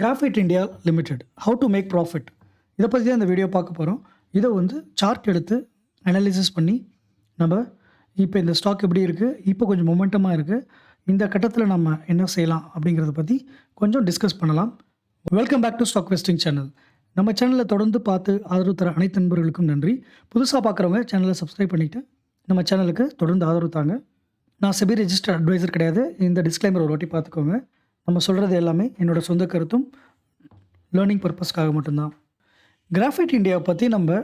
Graphite India limited how to make profit இதை பற்றி தான் இந்த வீடியோ பார்க்க போகிறோம். இதை வந்து சார்ட் எடுத்து அனாலிசிஸ் பண்ணி நம்ம இப்போ இந்த ஸ்டாக் எப்படி இருக்குது, இப்போ கொஞ்சம் மொமெண்டமாக இருக்குது, இந்த கட்டத்தில் நம்ம என்ன செய்யலாம் அப்படிங்கிறத பற்றி கொஞ்சம் டிஸ்கஸ் பண்ணலாம். Welcome back to stock vesting channel. நம்ம சேனலை தொடர்ந்து பார்த்து ஆதரவு தர அனைத்து நண்பர்களுக்கும் நன்றி. புதுசாக பார்க்குறவங்க சேனலை சப்ஸ்கிரைப் பண்ணிவிட்டு நம்ம சேனலுக்கு தொடர்ந்து ஆதரவு தாங்க. நான் செபி ரெஜிஸ்டர்ட் அட்வைசர் கிடையாது. இந்த டிஸ்க்ளைமர் ஒரு வாட்டி பார்த்துக்கோங்க. நம்ம சொல்கிறது எல்லாமே என்னோடய சொந்த கருத்தும் லேர்னிங் பர்பஸ்க்காக மட்டும்தான். கிராஃபைட் இந்தியாவை பற்றி நம்ம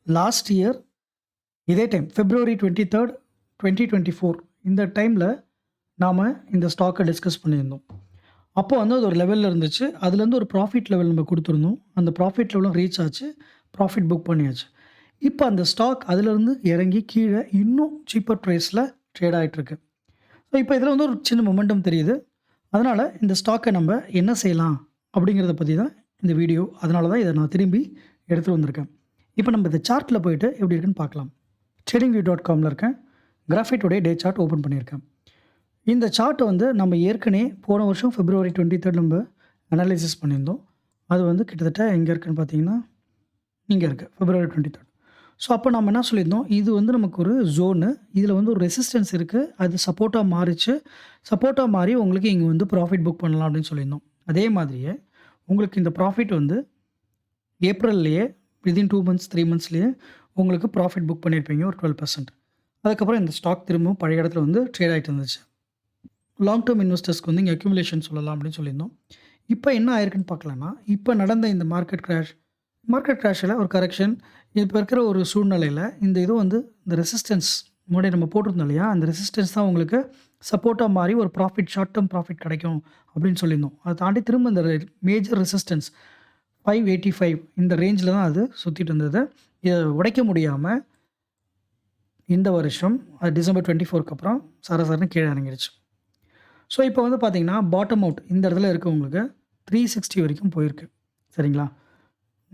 லாஸ்ட் இயர் இதே டைம் February 23rd 2024 இந்த டைமில் நாம் இந்த ஸ்டாக்கை டிஸ்கஸ் பண்ணியிருந்தோம். அப்போ வந்து அது ஒரு லெவலில் இருந்துச்சு. அதுலேருந்து ஒரு ப்ராஃபிட் லெவல் நம்ம கொடுத்துருந்தோம். அந்த ப்ராஃபிட் லெவலும் ரீச் ஆச்சு, ப்ராஃபிட் புக் பண்ணியாச்சு. இப்போ அந்த ஸ்டாக் அதிலேருந்து இறங்கி கீழே இன்னும் சீப்பர் ப்ரைஸில் ட்ரேட் ஆகிட்டுருக்கு. ஸோ இப்போ இதில் வந்து ஒரு சின்ன மொமெண்டம் தெரியுது. அதனால் இந்த ஸ்டாக்கை நம்ம என்ன செய்யலாம் அப்படிங்கிறத பற்றி தான் இந்த வீடியோ. அதனால தான் இதை நான் திரும்பி எடுத்துகிட்டு வந்திருக்கேன். இப்போ நம்ம இந்த சார்ட்டில் போயிட்டு எப்படி இருக்குன்னு பார்க்கலாம். tradingview.comல இருக்கேன். கிராஃபைட்டோடைய டே சார்ட் ஓப்பன் பண்ணியிருக்கேன். இந்த சார்ட்டை வந்து நம்ம ஏற்கனவே போன வருஷம் February 23rd நம்ம அனாலிசிஸ் பண்ணியிருந்தோம். அது வந்து கிட்டத்தட்ட எங்கே இருக்குன்னு பார்த்தீங்கன்னா இங்கே இருக்குது, February 23rd. ஸோ அப்போ நம்ம என்ன சொல்லியிருந்தோம், இது வந்து நமக்கு ஒரு ஜோனு, இதில் வந்து ஒரு ரெசிஸ்டன்ஸ் இருக்குது, அது சப்போர்ட்டாக மாறிச்சு, சப்போர்ட்டாக மாறி உங்களுக்கு இங்கே வந்து ப்ராஃபிட் புக் பண்ணலாம் அப்படின்னு சொல்லியிருந்தோம். அதே மாதிரியே உங்களுக்கு இந்த ப்ராஃபிட் வந்து ஏப்ரல்லையே வித்தின் 2 months 3 monthsலேயே உங்களுக்கு ப்ராஃபிட் புக் பண்ணியிருப்பீங்க ஒரு 12%. அதுக்கப்புறம் இந்த ஸ்டாக் திரும்பவும் பழைய இடத்துல வந்து ட்ரேட் ஆகிட்டு இருந்துச்சு. லாங் டேர்ம் இன்வெஸ்டர்ஸ்க்கு வந்து இங்கே அக்யூமுலேஷன் சொல்லலாம் அப்படின்னு சொல்லியிருந்தோம். இப்போ என்ன ஆயிருக்குன்னு பார்க்கலான்னா, இப்போ நடந்த இந்த மார்க்கெட் கிராஷில் ஒரு கரெக்ஷன், இப்போ இருக்கிற ஒரு சூழ்நிலையில் இந்த இது வந்து இந்த ரெசிஸ்டன்ஸ் முன்னாடி நம்ம போட்டிருந்தோம் இல்லையா, அந்த ரெசிஸ்டன்ஸ் தான் உங்களுக்கு சப்போர்ட்டாக மாறி ஒரு ப்ராஃபிட், ஷார்ட் டேர்ம் ப்ராஃபிட் கிடைக்கும் அப்படின்னு சொல்லியிருந்தோம். அதை தாண்டி திரும்ப இந்த மேஜர் ரெசிஸ்டன்ஸ் 585 இந்த ரேஞ்சில் தான் அது சுற்றிட்டு இருந்தது. இதை உடைக்க முடியாமல் இந்த வருஷம் அது December 24க்கு அப்புறம் சரசரன்னு கீழே இறங்கிடுச்சு. ஸோ இப்போ வந்து பார்த்திங்கன்னா பாட்டம் அவுட் இந்த இடத்துல இருக்கவங்களுக்கு 360 வரைக்கும் போயிருக்கு. சரிங்களா?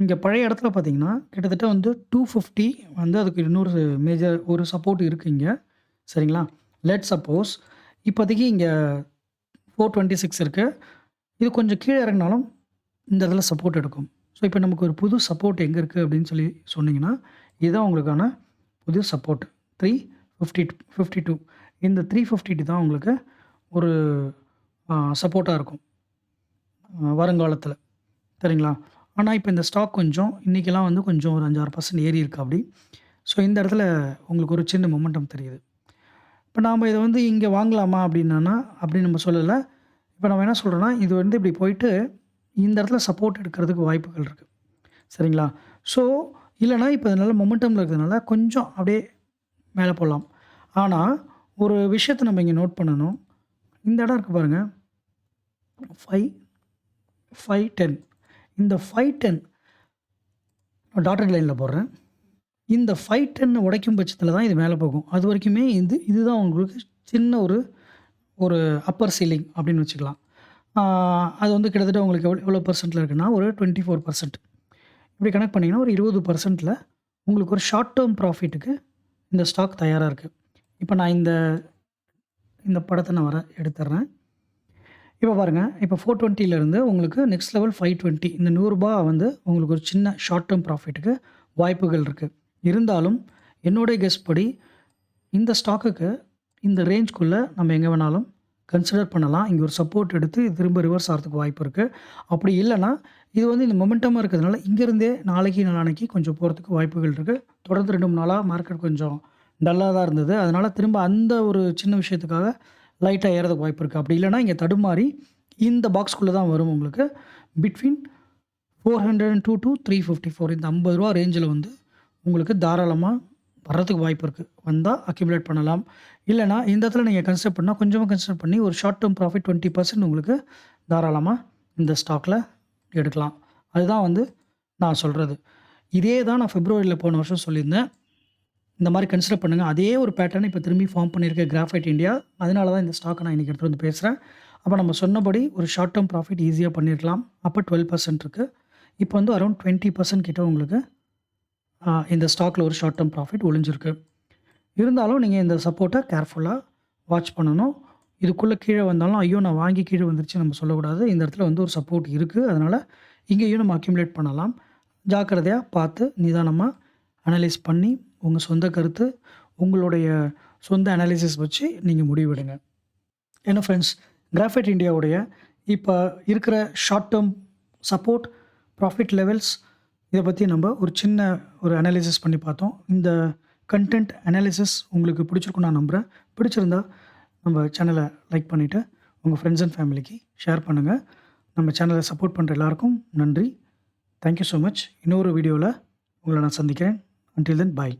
இங்கே பழைய இடத்துல பார்த்தீங்கன்னா கிட்டத்தட்ட வந்து 250 வந்து அதுக்கு இன்னொரு மேஜர் ஒரு சப்போர்ட் இருக்குது இங்கே. சரிங்களா? லெட் சப்போஸ் இப்போதைக்கு இங்கே 426 இருக்குது. இது கொஞ்சம் கீழே இறங்கினாலும் இந்த இடத்துல சப்போர்ட் எடுக்கும். ஸோ இப்போ நமக்கு ஒரு புது சப்போர்ட் எங்கே இருக்குது அப்படின்னு சொல்லி சொன்னீங்கன்னா, இதுதான் உங்களுக்கான புது சப்போர்ட் 352. இந்த 350 தான் உங்களுக்கு ஒரு சப்போர்ட்டாக இருக்கும் வருங்காலத்தில். சரிங்களா? ஆனால் இப்போ இந்த ஸ்டாக் கொஞ்சம் இன்றைக்கெல்லாம் வந்து கொஞ்சம் ஒரு 5-6% ஏறி இருக்கு அப்படி. ஸோ இந்த இடத்துல உங்களுக்கு ஒரு சின்ன மொமெண்டம் தெரியுது. இப்போ நாம் இதை வந்து இங்கே வாங்கலாமா அப்படின்னா அப்படி நம்ம சொல்லலை. இப்போ நம்ம என்ன சொல்கிறோன்னா, இது வந்து இப்படி போயிட்டு இந்த இடத்துல சப்போர்ட் எடுக்கிறதுக்கு வாய்ப்புகள் இருக்குது. சரிங்களா? ஸோ இல்லைனா இப்போ இதனால் மொமெண்டமில் இருக்கிறதுனால கொஞ்சம் அப்படியே மேலே போடலாம். ஆனால் ஒரு விஷயத்தை நம்ம இங்கே நோட் பண்ணணும். இந்த இடம் இருக்குது பாருங்கள், 510. இந்த 510 டாட்டட் லைனில் போடுறேன். இந்த 510 உடைக்கும் பட்சத்தில் தான் இது மேலே போகும். அது வரைக்குமே இதுதான் உங்களுக்கு சின்ன ஒரு அப்பர் சீலிங் அப்படின்னு வச்சுக்கலாம். அது வந்து கிட்டத்தட்ட உங்களுக்கு எவ்வளோ பர்சன்ட்டில் இருக்குன்னா ஒரு 24%. இப்படி கனெக்ட் பண்ணிங்கன்னா ஒரு 20%ல் உங்களுக்கு ஒரு ஷார்ட் டேர்ம் ப்ராஃபிட்டுக்கு இந்த ஸ்டாக் தயாராக இருக்குது. இப்போ நான் இந்த படத்தை நான் எடுத்துட்றேன். இப்போ பாருங்கள், இப்போ 420லேருந்து உங்களுக்கு நெக்ஸ்ட் லெவல் 520 இந்த ₹100 வந்து உங்களுக்கு ஒரு சின்ன ஷார்ட் டேர்ம் ப்ராஃபிட்டுக்கு வாய்ப்புகள் இருக்குது. இருந்தாலும் என்னுடைய கெஸ் படி இந்த ஸ்டாக்குக்கு இந்த ரேஞ்சுக்குள்ளே நம்ம எங்கே வேணாலும் கன்சிடர் பண்ணலாம். இங்கே ஒரு சப்போர்ட் எடுத்து இது திரும்ப ரிவர்ஸ் ஆகிறதுக்கு வாய்ப்பு இருக்குது. அப்படி இல்லைனா இது வந்து இந்த மொமெண்டமாக இருக்கிறதுனால இங்கேருந்தே நாளைக்கு கொஞ்சம் போகிறதுக்கு வாய்ப்புகள் இருக்குது. தொடர்ந்து 2-3 நாளாக மார்க்கெட் கொஞ்சம் டல்லாக தான் இருந்தது. அதனால் திரும்ப அந்த ஒரு சின்ன விஷயத்துக்காக லைட்டாக ஏறதுக்கு வாய்ப்பு இருக்குது. அப்படி இல்லைனா இங்கே தடுமாறி இந்த பாக்ஸ்குள்ளே தான் வரும். உங்களுக்கு பிட்வீன் 402 to 354 இந்த ₹50 ரேஞ்சில் வந்து உங்களுக்கு தாராளமாக வர்றதுக்கு வாய்ப்பு இருக்குது. வந்தால் அக்யூமுலேட் பண்ணலாம். இல்லைனா இந்த இடத்துல நீங்கள் கன்சிடர் பண்ணால் கொஞ்சமாக கன்சிடர் பண்ணி ஒரு ஷார்ட் டேர்ம் ப்ராஃபிட் 20% உங்களுக்கு தாராளமாக இந்த ஸ்டாக்கில் எடுக்கலாம். அதுதான் வந்து நான் சொல்கிறது. இதே தான் நான் Februaryயில் போன வருஷம் சொல்லியிருந்தேன். இந்த மாதிரி கன்சிடர் பண்ணுங்கள். அதே ஒரு பேட்டர்ன் இப்போ திரும்பி ஃபார்ம் பண்ணியிருக்க கிராஃபைட் இந்தியா. அதனால தான் இந்த ஸ்டாக்கை நான் இன்றைக்கி எடுத்துகிட்டு வந்து பேசுகிறேன். அப்போ நம்ம சொன்னபடி ஒரு ஷார்ட் டேர்ம் ப்ராஃபிட் ஈஸியாக பண்ணியிருக்கலாம். அப்போ 12% இருக்குது. இப்போ வந்து அரௌண்ட் 20% கிட்ட உங்களுக்கு இந்த ஸ்டாக்கில் ஒரு ஷார்ட் டேர்ம் ப்ராஃபிட் ஒளிஞ்சிருக்கு. இருந்தாலும் நீங்கள் இந்த சப்போர்ட்டை கேர்ஃபுல்லாக வாட்ச் பண்ணணும். இதுக்குள்ளே கீழே வந்தாலும், ஐயோ! நான் வாங்கி கீழே வந்துருச்சு நம்ம சொல்லக்கூடாது. இந்த இடத்துல வந்து ஒரு சப்போர்ட் இருக்குது. அதனால இங்கேயும் நம்ம அக்யூமுலேட் பண்ணலாம். ஜாக்கிரதையா பார்த்து நிதானமா அனலைஸ் பண்ணி, உங்க சொந்த கருத்து, உங்களுடைய சொந்த அனாலிசிஸ் வச்சு நீங்க முடிவெடுங்க. ஏன்னா ஃப்ரெண்ட்ஸ், கிராஃபைட் இந்தியாவுடைய இப்ப இருக்கிற short term support, profit levels இத பத்தி நம்ம ஒரு சின்ன ஒரு அனாலிசிஸ் பண்ணி பார்த்தோம். இந்த கன்டென்ட் அனாலிசிஸ் உங்களுக்கு பிடிச்சிருக்கும்னு நான் நம்புறேன். பிடிச்சிருந்தா நம்ம சேனலை லைக் பண்ணிவிட்டு உங்கள் ஃப்ரெண்ட்ஸ் அண்ட் ஃபேமிலிக்கு ஷேர் பண்ணுங்கள். நம்ம சேனலை சப்போர்ட் பண்ணுற எல்லாருக்கும் நன்றி. Thank you so much. இன்னொரு வீடியோவில் உங்களை நான் சந்திக்கிறேன். அன்டில் தென் பாய்.